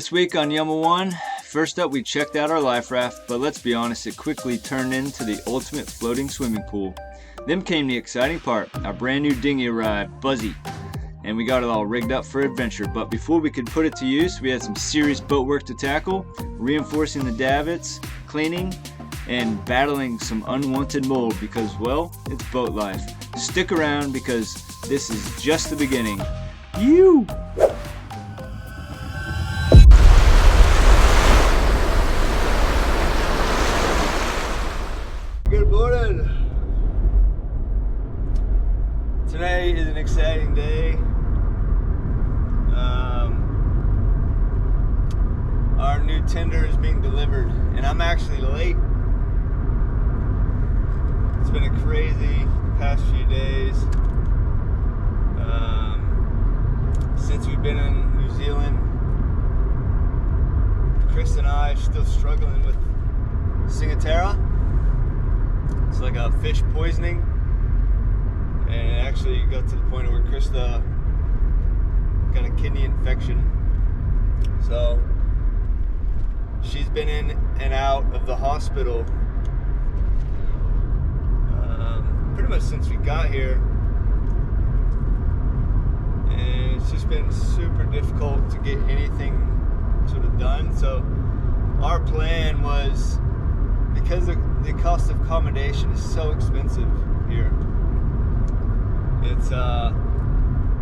This week on Yumma One, first up we checked out our life raft, but let's be honest, it quickly turned into the ultimate floating swimming pool. Then came the exciting part. Our brand new dinghy arrived, Buzzy, and we got it all rigged up for adventure. But before we could put it to use, we had some serious boat work to tackle, reinforcing the davits, cleaning, and battling some unwanted mold because, well, it's boat life. Stick around because this is just the beginning. You! Good morning! Today is an exciting day. Our new tender is being delivered, and I'm actually late. It's been a crazy past few days. Since we've been in New Zealand, Chris and I are still struggling with Singatera. It's like a fish poisoning, and it actually got to the point where Krista got a kidney infection. So she's been in and out of the hospital pretty much since we got here, and it's just been super difficult to get anything sort of done. So our plan was, because the cost of accommodation is so expensive here, it's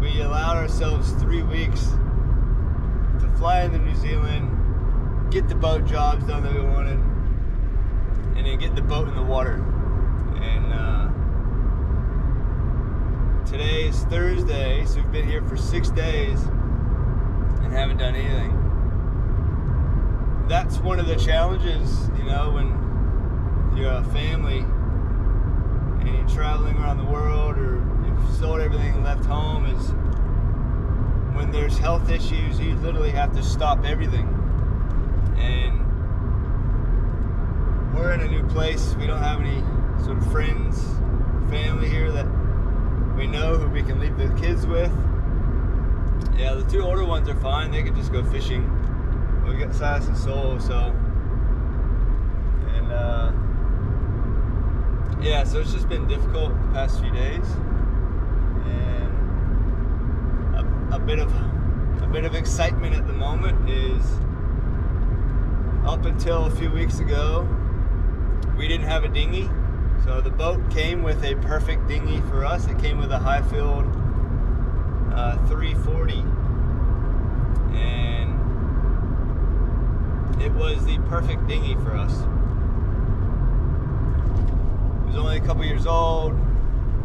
we allowed ourselves 3 weeks to fly into New Zealand, get the boat jobs done that we wanted, and then get the boat in the water. And today is Thursday, so we've been here for 6 days and haven't done anything. That's one of the challenges, you know, when you're a family and you're traveling around the world, or you've sold everything and left home, is when there's health issues, you literally have to stop everything. And we're in a new place. We don't have any sort of friends, family here that we know who we can leave the kids with. Yeah, the two older ones are fine. They could just go fishing. We got Silas and Soul, so. And yeah, so it's just been difficult the past few days, and a bit of excitement at the moment is, up until a few weeks ago, we didn't have a dinghy. So the boat came with a perfect dinghy for us. It came with a high-filled 340, and it was the perfect dinghy for us. It was only a couple years old,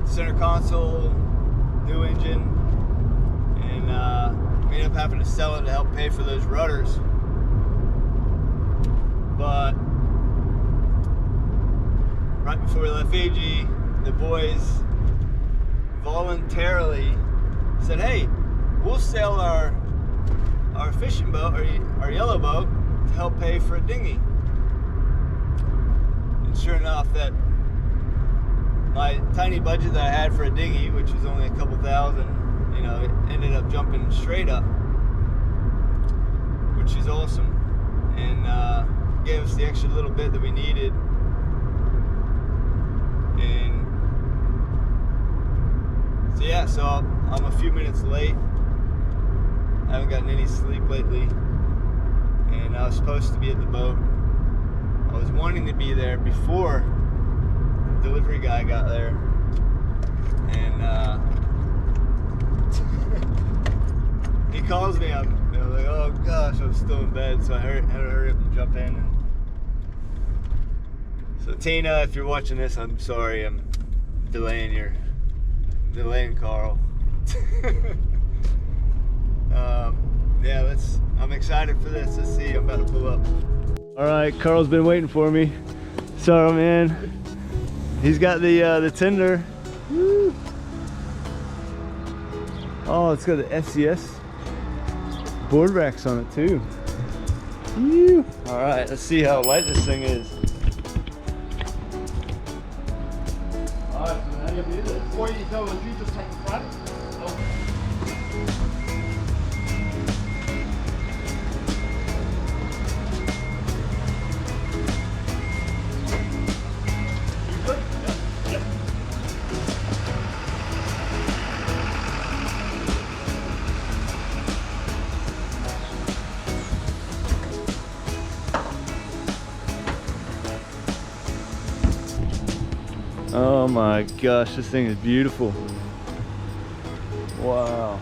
center console, new engine, and we ended up having to sell it to help pay for those rudders. But right before we left Fiji, the boys voluntarily said, "Hey, we'll sell our fishing boat, our yellow boat, to help pay for a dinghy." And sure enough, that my tiny budget that I had for a dinghy, which was only a couple thousand, you know, it ended up jumping straight up, which is awesome, and gave us the extra little bit that we needed. And so yeah, so I'm a few minutes late. I haven't gotten any sleep lately, and I was supposed to be at the boat. I was wanting to be there before the delivery guy got there, and he calls me up, and I was like, oh gosh, I'm still in bed, so I had to hurry up and jump in. So Tina, if you're watching this, I'm sorry, I'm delaying Carl. Yeah, I'm excited for this. Let's see, I'm about to pull up. All right, Carl's been waiting for me. Sorry, man. He's got the tender. Woo. Oh, it's got the FCS board racks on it too. Woo. All right, let's see how light this thing is. All right, so how do you do this? Before you go, would you just take the front? Oh. Oh my gosh, this thing is beautiful. Wow.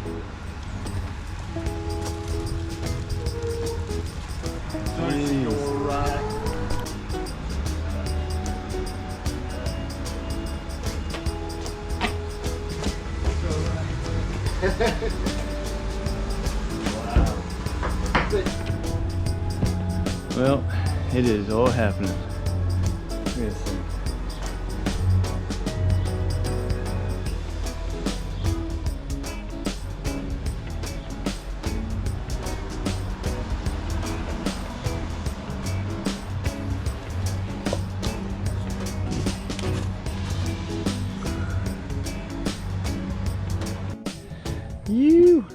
Well, it is all happening. Look at this thing. You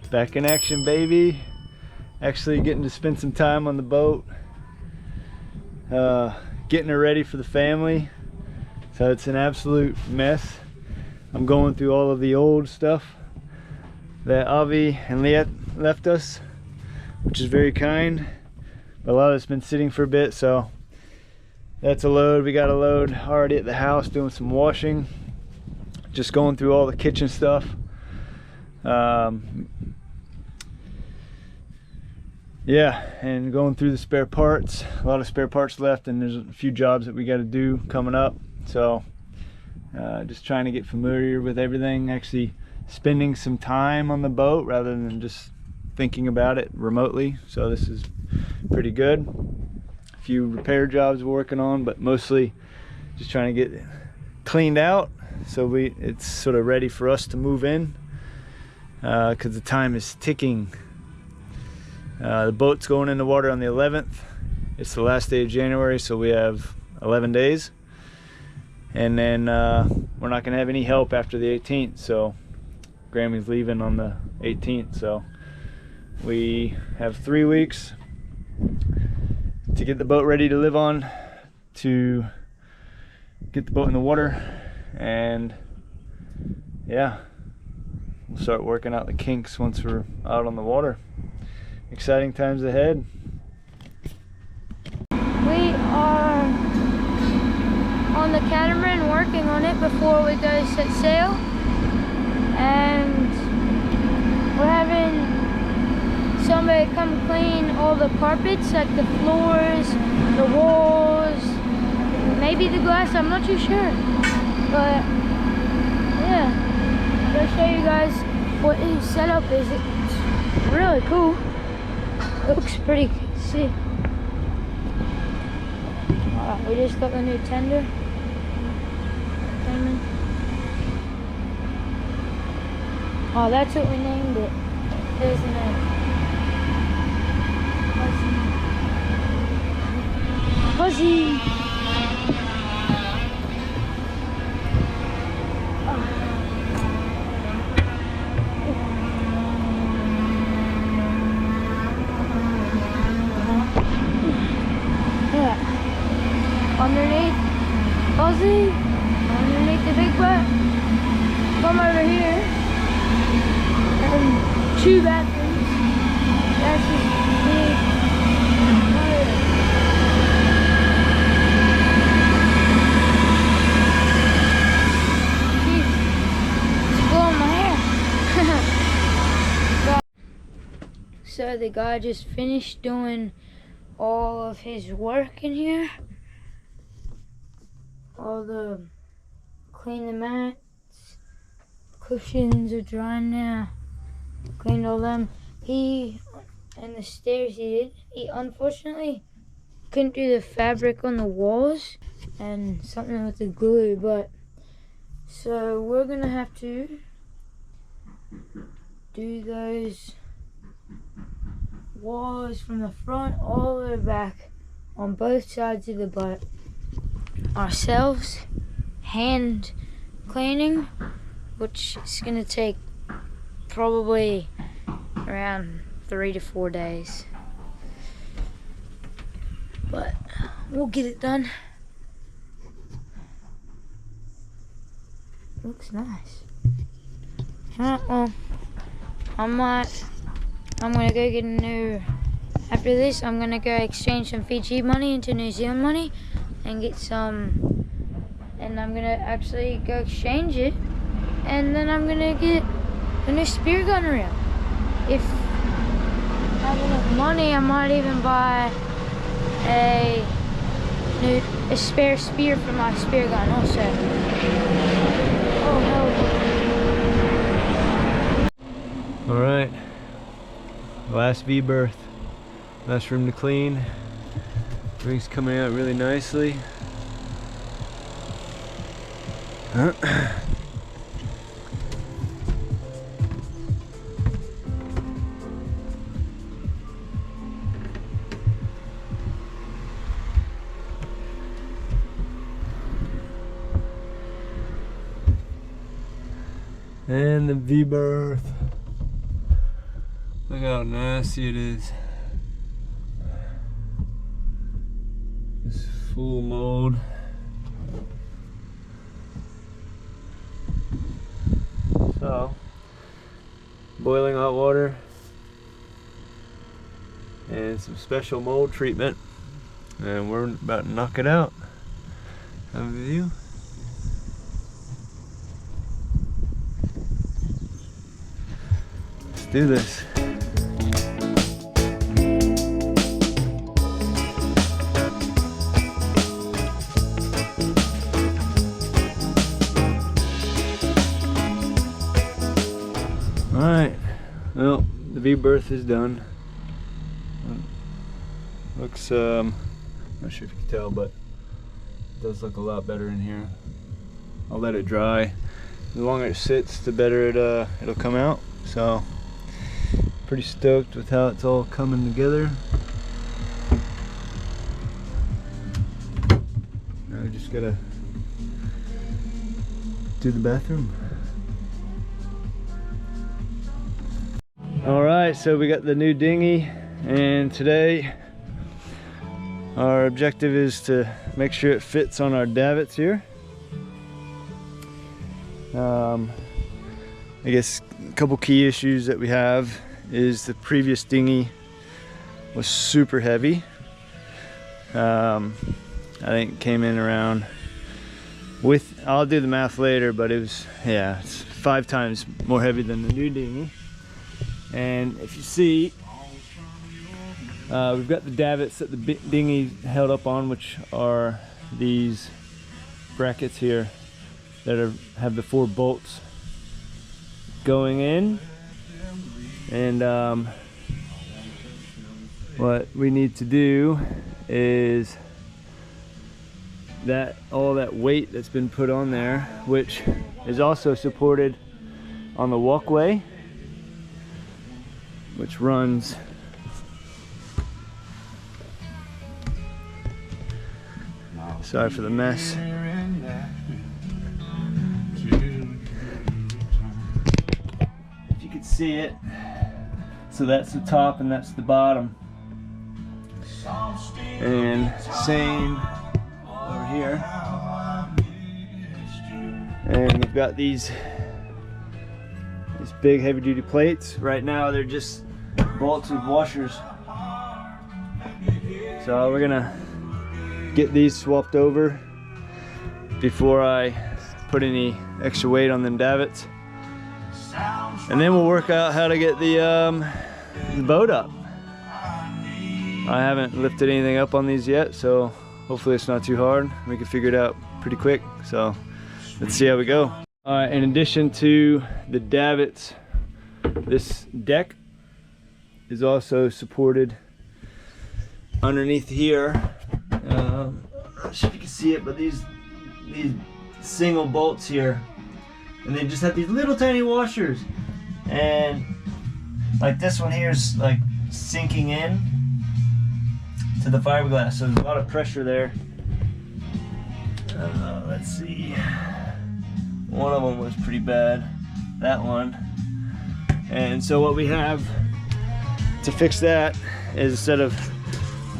back in action, baby. Actually getting to spend some time on the boat, getting her ready for the family. So it's an absolute mess. I'm going through all of the old stuff that Avi and Liet left us, which is very kind, but a lot of it's been sitting for a bit, so that's a load. We got a load already at the house doing some washing, just going through all the kitchen stuff. Yeah, and going through the spare parts. A lot of spare parts left, and there's a few jobs that we got to do coming up. So just trying to get familiar with everything, actually spending some time on the boat rather than just thinking about it remotely. So this is pretty good. A few repair jobs we're working on, but mostly just trying to get it cleaned out so it's sort of ready for us to move in, because the time is ticking. The boat's going in the water on the 11th. It's the last day of January, so we have 11 days. And then we're not going to have any help after the 18th, so Grammy's leaving on the 18th. So we have 3 weeks to get the boat ready to live on, to get the boat in the water, and yeah, we'll start working out the kinks once we're out on the water. Exciting times ahead. We are on the catamaran working on it before we go set sail, and we're having somebody come clean all the carpets, like the floors, the walls, maybe the glass, I'm not too sure. But yeah, I'll show you guys what his setup is. It's really cool. Looks pretty sick. We just got the new tender. Oh, that's what we named it. There's the name. Fuzzy. Underneath Fuzzy, underneath the big butt, come over here, and 2 bathrooms. That's just big. Jeez, it's blowing my hair. So the guy just finished doing all of his work in here. All the clean the mats, cushions are drying now. Cleaned all them. He and the stairs he did. He unfortunately couldn't do the fabric on the walls and something with the glue, but so we're gonna have to do those walls from the front all the way back on both sides of the boat ourselves, hand cleaning, which is gonna take probably around 3 to 4 days, but we'll get it done. Looks nice. Well, I'm gonna go get a new, after this I'm gonna go exchange some Fiji money into New Zealand money and get some and I'm gonna actually go exchange it, and then I'm gonna get a new spear gun reel. If I have enough money, I might even buy a spare spear for my spear gun also. Oh no. All right, last V-berth, last room to clean. Everything's coming out really nicely. And the V-berth. Look how nasty it is. It's full mold. So, boiling hot water and some special mold treatment, and we're about to knock it out. Have a view. Let's do this. Alright, well, the V-berth is done. Looks, not sure if you can tell, but it does look a lot better in here. I'll let it dry. The longer it sits, the better it'll come out. So, pretty stoked with how it's all coming together. Now we just gotta do the bathroom. Alright, so we got the new dinghy, and today our objective is to make sure it fits on our davits here. I guess a couple key issues that we have is the previous dinghy was super heavy. I think it came in around, with, I'll do the math later, but it was, yeah, it's 5 times more heavy than the new dinghy. And if you see, we've got the davits that the dinghy held up on, which are these brackets here that have the 4 bolts going in. And what we need to do is that all that weight that's been put on there, which is also supported on the walkway, which runs sorry for the mess. If you could see it, so that's the top and that's the bottom. And same over here. And we've got these big heavy duty plates. Right now they're just bolts with washers. So we're gonna get these swapped over before I put any extra weight on them davits. And then we'll work out how to get the boat up. I haven't lifted anything up on these yet, so hopefully it's not too hard. We can figure it out pretty quick. So let's see how we go. In addition to the davits, this deck is also supported underneath here. I'm not sure if you can see it, but these single bolts here, and they just have these little tiny washers, and like this one here is like sinking in to the fiberglass, so there's a lot of pressure there. Let's see, one of them was pretty bad, that one. And so what we have to fix that is, instead of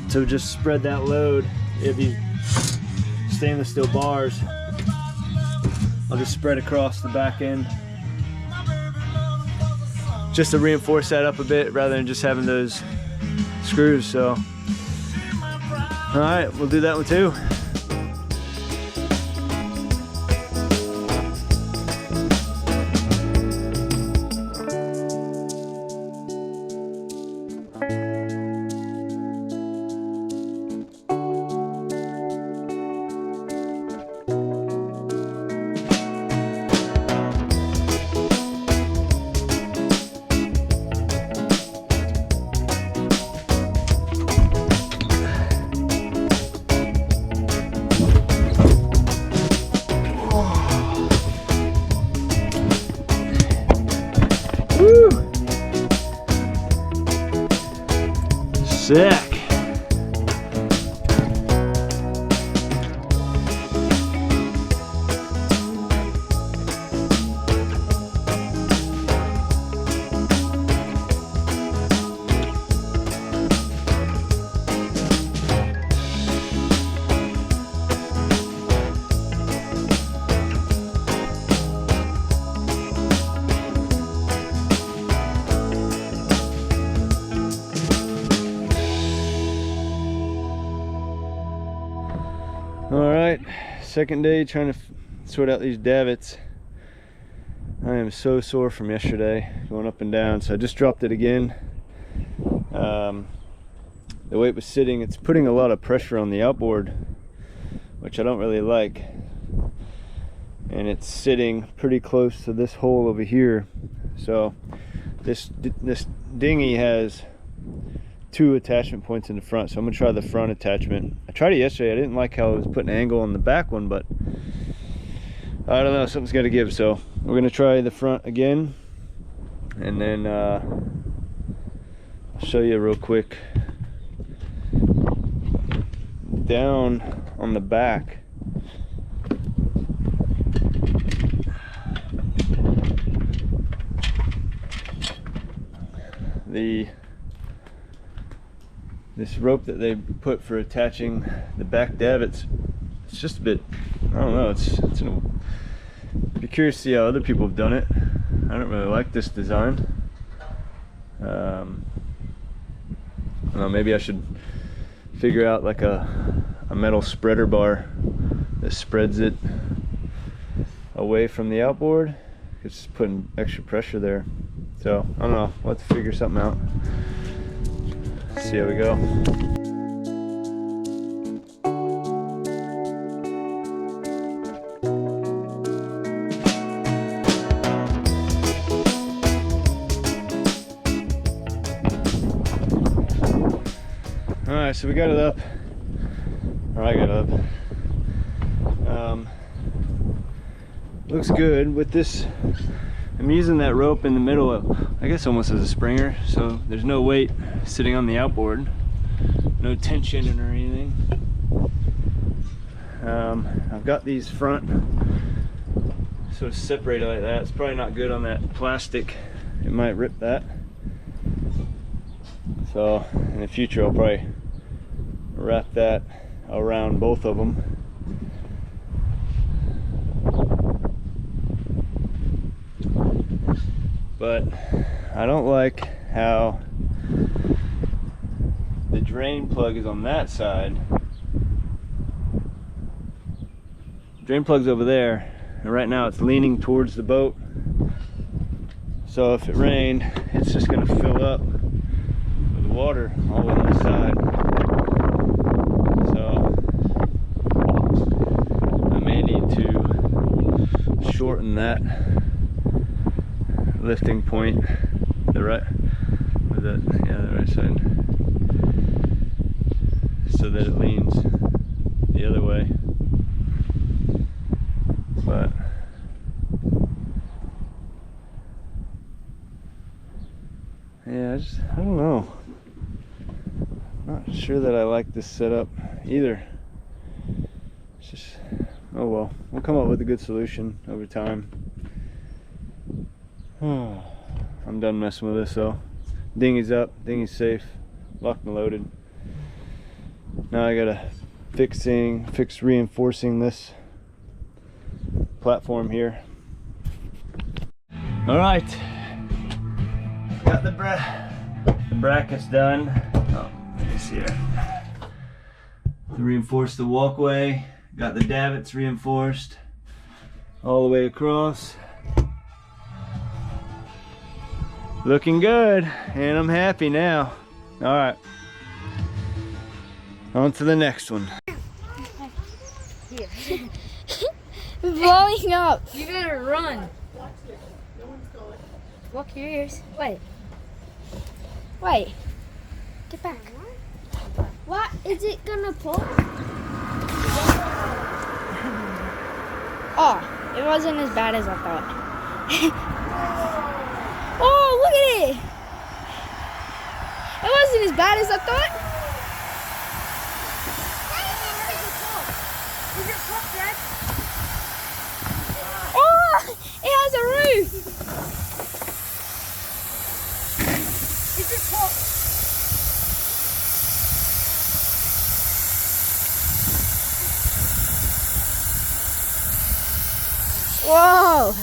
to just spread that load, if these stainless steel bars, I'll just spread across the back end just to reinforce that up a bit rather than just having those screws. So all right, we'll do that one too. Sick. Alright, second day trying to sort out these davits. I am so sore from yesterday, going up and down, so I just dropped it again. The way it was sitting, it's putting a lot of pressure on the outboard, which I don't really like. And it's sitting pretty close to this hole over here. So this dinghy has 2 attachment points in the front, so I'm gonna try the front attachment. I tried it yesterday. I didn't like how it was putting an angle on the back one, but I don't know, something's got to give. So we're gonna try the front again, and then I'll show you real quick. Down on the back, this rope that they put for attaching the back davits, it's just a bit, I don't know, be curious to see how other people have done it. I don't really like this design. I don't know, maybe I should figure out like a metal spreader bar that spreads it away from the outboard. It's just putting extra pressure there. So I don't know, we'll have to figure something out. See how we go. Alright, so we got it up. Or I got it up. Looks good with this. I'm using that rope in the middle of, I guess almost as a springer, so there's no weight sitting on the outboard, no tension or anything. I've got these front sort of separated like that. It's probably not good on that plastic, it might rip that. So in the future I'll probably wrap that around both of them. But I don't like how the drain plug is on that side. Drain plug's over there, and right now it's leaning towards the boat. So if it rained, it's just gonna fill up with water all on the side. So I may need to shorten that lifting point, the right side, so that it leans the other way. But yeah, I don't know. Not sure that I like this setup either. It's just, oh well, we'll come up with a good solution over time. I'm done messing with this though. Dinghy's up, dinghy's safe, locked and loaded. Now I gotta fix reinforcing this platform here. All right, got the brackets done. Oh, let me see here. To reinforce the walkway, got the davits reinforced all the way across. Looking good, and I'm happy now. All right, on to the next one. Blowing up. You better run. Walk your ears. Wait. Wait. Get back. What is it gonna pull? Oh, it wasn't as bad as I thought. Oh, look at it! It wasn't as bad as I thought. Whoa! It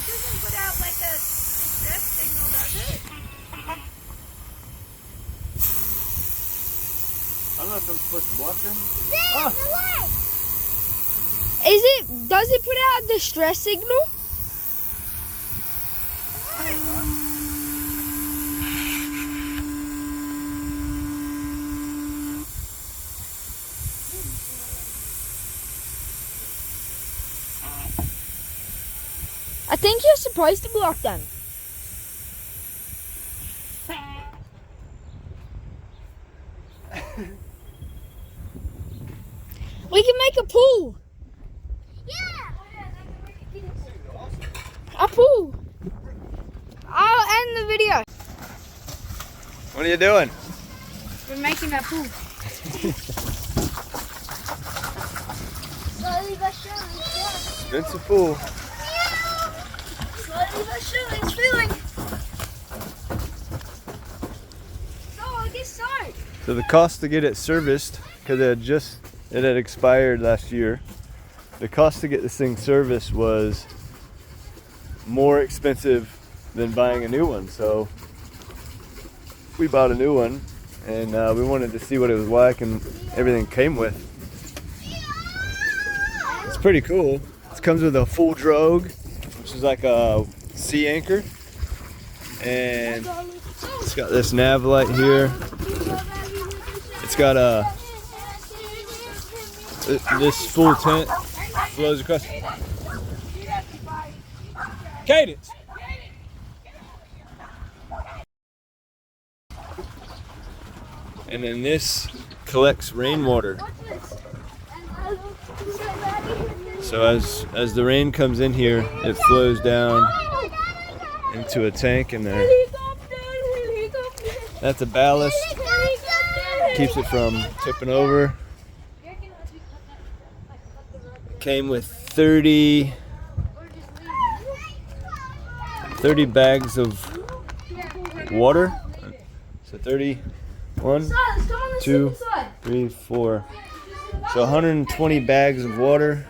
doesn't put out like a distress signal, does it? I don't know if I'm supposed to block them. Does it put out a distress signal? I think you're supposed to block them. We can make a pool. Yeah. A pool. I'll end the video. What are you doing? We're making a pool. Slowly but surely. It's a pool. Slowly but surely, it's filling. So I guess start. So the cost to get it serviced, because it had expired last year. The cost to get this thing serviced was more expensive than buying a new one. So we bought a new one, and we wanted to see what it was like and everything it came with. It's pretty cool. It comes with a full drogue, which is like a sea anchor, and it's got this nav light here. It's got this full tent flows across. Cadence. And then this collects rainwater. So as the rain comes in here, it flows down into a tank in there. That's a ballast. Keeps it from tipping over. Came with 30 bags of water. So 31, 2, 3, 4. So 120 bags of water.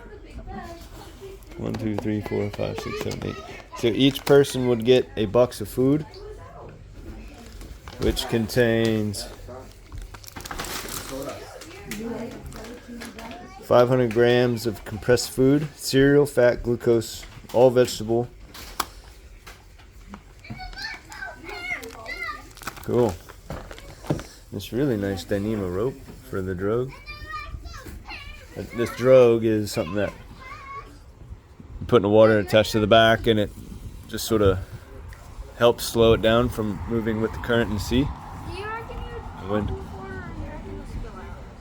1, 2, 3, 4, 5, 6, 7, 8. So each person would get a box of food, which contains 500 grams of compressed food, cereal, fat, glucose, all vegetable. Cool. This really nice Dyneema rope for the drogue. This drogue is something that you put in the water and attached to the back, and it just sort of helps slow it down from moving with the current in the sea. The wind.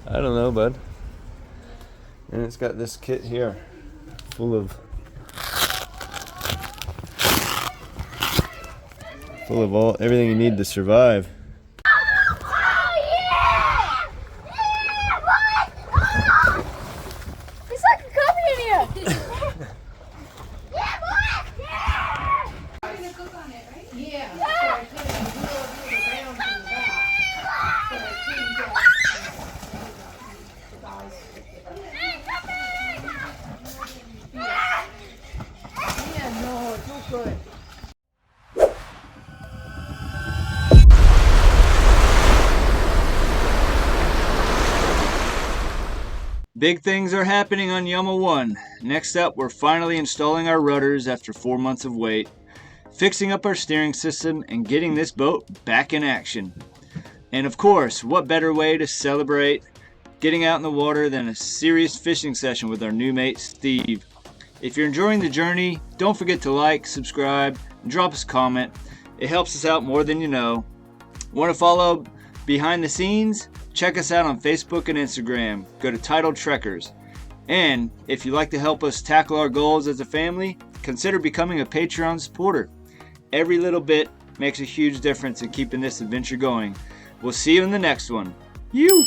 I don't know, bud. And it's got this kit here, full of everything you need to survive. It's like a coffee in here. Big things are happening on Yama 1. Next up, we're finally installing our rudders after 4 months of wait, fixing up our steering system, and getting this boat back in action. And of course, what better way to celebrate getting out in the water than a serious fishing session with our new mate Steve. If you're enjoying the journey, don't forget to like, subscribe, and drop us a comment. It helps us out more than you know. Want to follow behind the scenes? Check us out on Facebook and Instagram. Go to Tidal Trekkers. And if you'd like to help us tackle our goals as a family, consider becoming a Patreon supporter. Every little bit makes a huge difference in keeping this adventure going. We'll see you in the next one. You!